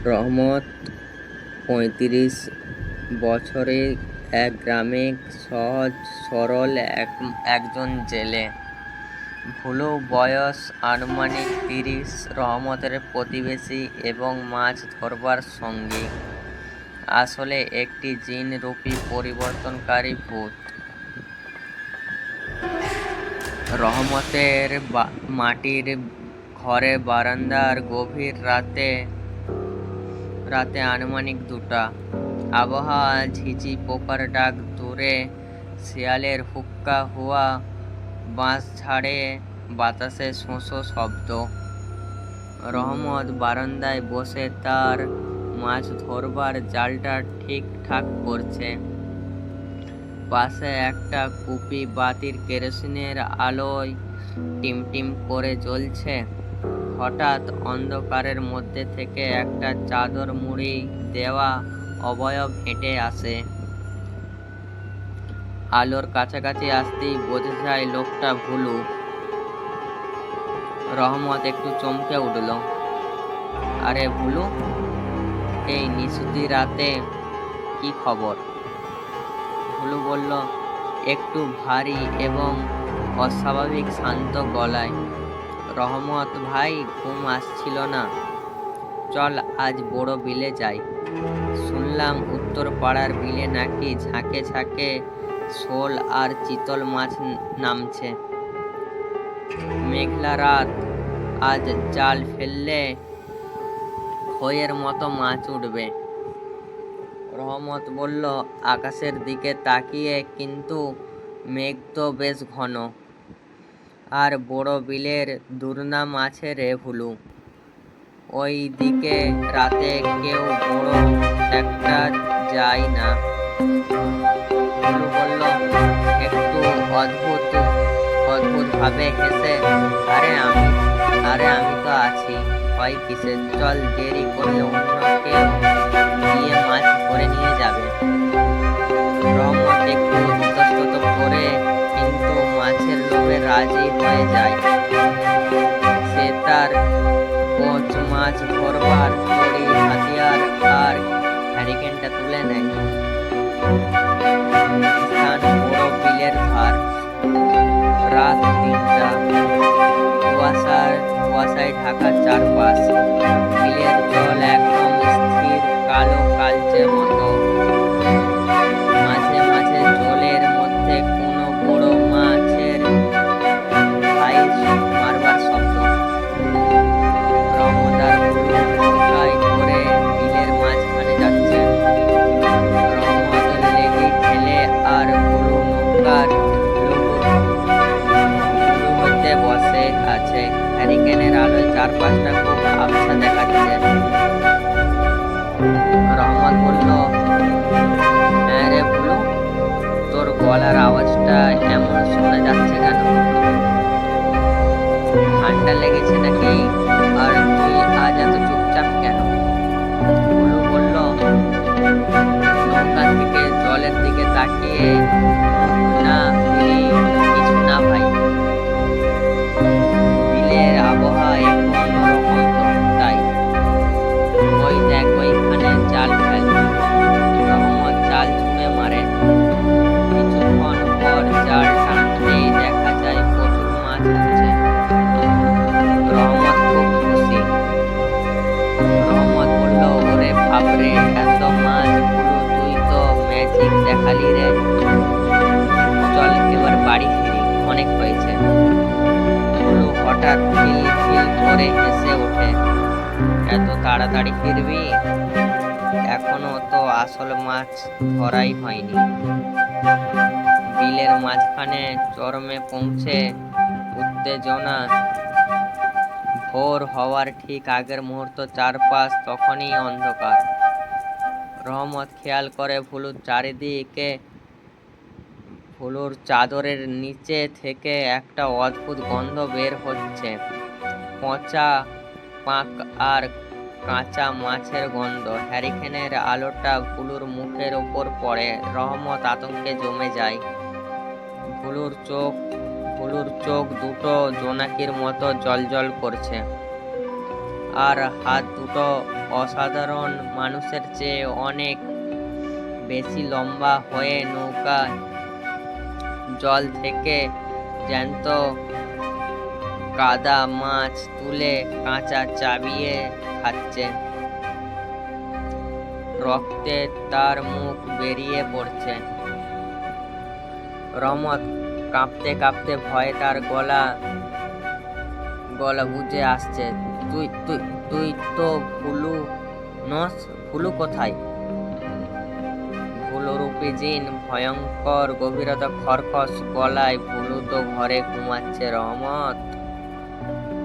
রহমত ৩৫ বছরের এক গ্রামে সহজ সরল একজন জেলে। ভুলু বয়স আনুমানিক ৩০, রহমতের প্রতিবেশী এবং মাছ ধরবার সঙ্গী। আসলে একটি জিন রূপী পরিবর্তনকারী ভূত। রহমতের মাটির ঘরে বারান্দার গভীর রাতে আনুমানিক 2টা। আবহাওয়া ঝিঝি পোকার ডাক, দূরে শিয়ালের হুক্কা হুয়া, বাঁশঝাড়ে বাতাসে শোঁ শব্দ। রহমত বারান্দায় বসে তার মাছ ধরবার জালটা ঠিকঠাক করছে। পাশে একটা কুপি বাতির কেরোসিনের আলোয় টিমটিম করে জ্বলছে। হঠাৎ অন্ধকারের মধ্যে থেকে একটা চাদর মুড়ি দেওয়া অবয়ব হেঁটে আসে। আলোর কাছাকাছি আসতেই বোঝা যায় লোকটা ভুলু। রহমত একটু চমকে উঠল। আরে ভুলু, এই নিশুতি রাতে কি খবর? ভুলু বলল একটু ভারী এবং অস্বাভাবিক শান্ত গলায়। রহমত ভাই, ঘুম আসছিল না? চল আজ বড় বিলে যাই। শুনলাম উত্তর পাড়ার বিলে নাকি ঝাঁকে ঝাঁকে শোল আর চিতল মাছ নামছে। মেঘলা রাত, আজ জাল ফেললে খইয়ের মতো মাছ উঠবে। রহমত বলল আকাশের দিকে তাকিয়ে, কিন্তু মেঘ তো বেশ ঘন। আর বড় বিলের দুর্নাম আছে রে ভুলু। ওই দিকে রাতে কেউ বড় একটা যায় না। ভুলু বলল একটু অদ্ভুত ভাবে হেসে, আরে আমি তো আছি, ভয় কিসের? চল, দেরি করলে অন্য কেউ গিয়ে মাছ ধরে নিয়ে যাবে। রহমত একটু ইতস্তত করে, কিন্তু মাছের লোভে রাজি হয়ে যায়। সে তার কোচ, মাছ ধরবার দড়ি, হাতিয়ার আর হ্যারিকেনটা তুলে নেয়। স্থান বড় বিলের ধার। রাত 3টা। কুয়াশায় ঢাকা চারপাশ। বিলের জল একদম স্থির, কালো কালচে মতো। মাঝে মাঝে জলের মধ্যে কোনো বড় মাছের ভাইস মারবার শব্দ। রহমত আর ভুলু নৌকায় করে বিলের মাঝখানে যাচ্ছে। রহমত লেগি ঠেলে আর ভুলু নৌকার লুহুতে বসে আছে। হ্যারিকেনের আলোয় চারপাশটা খুব আবছা দেখাচ্ছে। রহমত বলল, হ্যাঁ রে ভুলু, তোর গলার আওয়াজটা এমন শোনা যাচ্ছে কেন? ঠান্ডা লেগেছে নাকি? আর তুই আজ এত চুপচাপ কেন? ভুলু বলল, নৌকা থেকে জলের দিকে তাকিয়ে না ফিরি কিছু না ভাই। বিলের আবহাওয়া একটু অন্যরকম তো, তাই। ওই দেখ, ওইখানে জাল ফেলছে। রহমত জাল ছুঁড়ে মারে। কিছুক্ষণ পর জাল টানতেই দেখা যায় প্রচুর মাছ উঠছে। রহমত খুব খুশি। রহমত বলল, ওরে বাপরে, এত মাছ! ভুলু, তুই তো ম্যাজিক দেখালি রে। চল এবার বাড়ি ফিরি, অনেক হয়েছে। ভুলু হঠাৎ খিল খিল করে হেসে ওঠে। এত তাড়াতাড়ি ফিরবি? এখনো তো আসল মাছ ধরাই হয়নি। বিলের মাঝখানে চরমে পৌঁছে উত্তেজনা। ভোর হওয়ার ঠিক আগের মুহূর্ত, চারপাশ তখনই অন্ধকার। রহমত খেয়াল করে ভুলুর চারিদিকে। ভুলুর চাদরের নিচে থেকে একটা অদ্ভুত গন্ধ বের হচ্ছে। পচা পাক আর কাঁচা মাছের গন্ধ। হ্যারিকেনের আলোটা ভুলুর মুখের ওপর পড়ে। রহমত আতঙ্কে জমে যায়। ভুলুর চোখ দুটো জোনাকির মতো জ্বলজ্বল করছে। আর হাত দুটো অসাধারণ মানুষের চেয়ে অনেক বেশি লম্বা হয়ে নৌকা জল থেকে জ্যান্ত কাদা মাছ তুলে কাঁচা চাবিয়ে খাচ্ছে। রক্তে তার মুখ বেরিয়ে পড়ছে। রহমত কাঁপতে কাঁপতে ভয়ে তার গলা বুঝে আসছে। তুই তুই তুই তো ভুলু নস? ভুলু কোথায়? ভুলুরূপী জিন ভয়ঙ্কর গভীরতা খরখস গলায়, ভুলু তো ঘরে ঘুমাচ্ছে রহমত।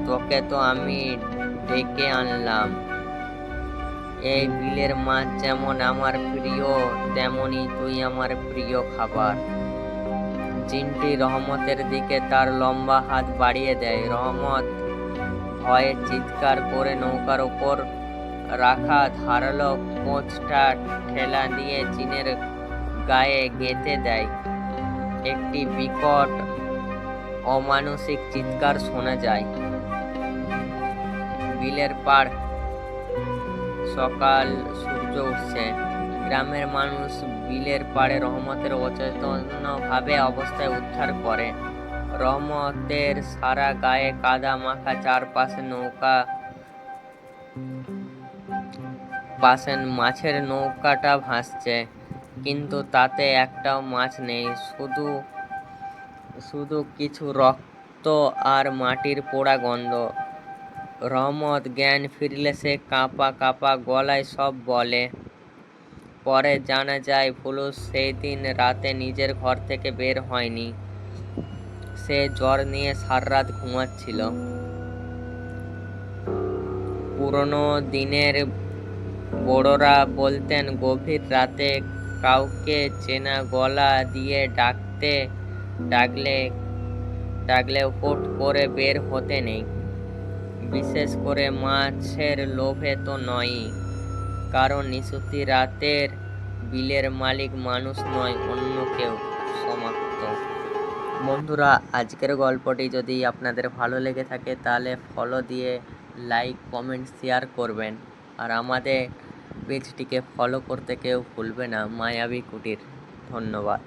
তোকে তো আমি ডেকে আনলাম। এই বিলের মাছ যেমন আমার প্রিয়, তেমনি তুই আমার প্রিয় খাবার। জিনটি রহমতের দিকে তার লম্বা হাত বাড়িয়ে দেয়। রহমত ভয়ে চিৎকার করে নৌকার ওপর রাখা ধারালো কোঁচটা ঠেলা দিয়ে জিনের গায়ে গেঁথে দেয়। একটি বিকট অমানুষিক চিৎকার শোনা যায়। বিলের পাড়, সকাল, সূর্য উঠছে। গ্রামের মানুষ বিলের পাড়ে রহমতের অচেতনভাবে অবস্থায় উদ্ধার করে। রহমতের সারা গায়ে কাদা মাখা, চারপাশে নৌকা, পাশে মাছের নৌকাটা ভাসছে, কিন্তু তাতে একটাও মাছ নেই। শুধু কিছু রক্ত আর মাটির পোড়া গন্ধ। রহমত জ্ঞান ফিরলে সে কাঁপা কাঁপা গলায় সব বলে। পরে জানা যায় ভুলু সেই দিন রাতে নিজের ঘর থেকে বের হয়নি। সে জ্বর নিয়ে সারারাত ঘুমাচ্ছিল। পুরনো দিনের বড়রা বলতেন, গভীর রাতে কাউকে চেনা গলা দিয়ে ডাকলে হুট করে বের হতে নেই। বিশেষ করে মাছের লোভে তো নয়ই, কারণ নিশুতি রাতের বিলের মালিক মানুষ নয়, অন্য কেউ। সমাপ্ত। বন্ধুরা, আজকের গল্পটি যদি আপনাদের ভালো লেগে থাকে তাহলে ফলো দিয়ে লাইক, কমেন্ট, শেয়ার করবেন। আর আমাদের পেজটিকে ফলো করতে কেউ ভুলবে না, মায়াবী কুটির। ধন্যবাদ।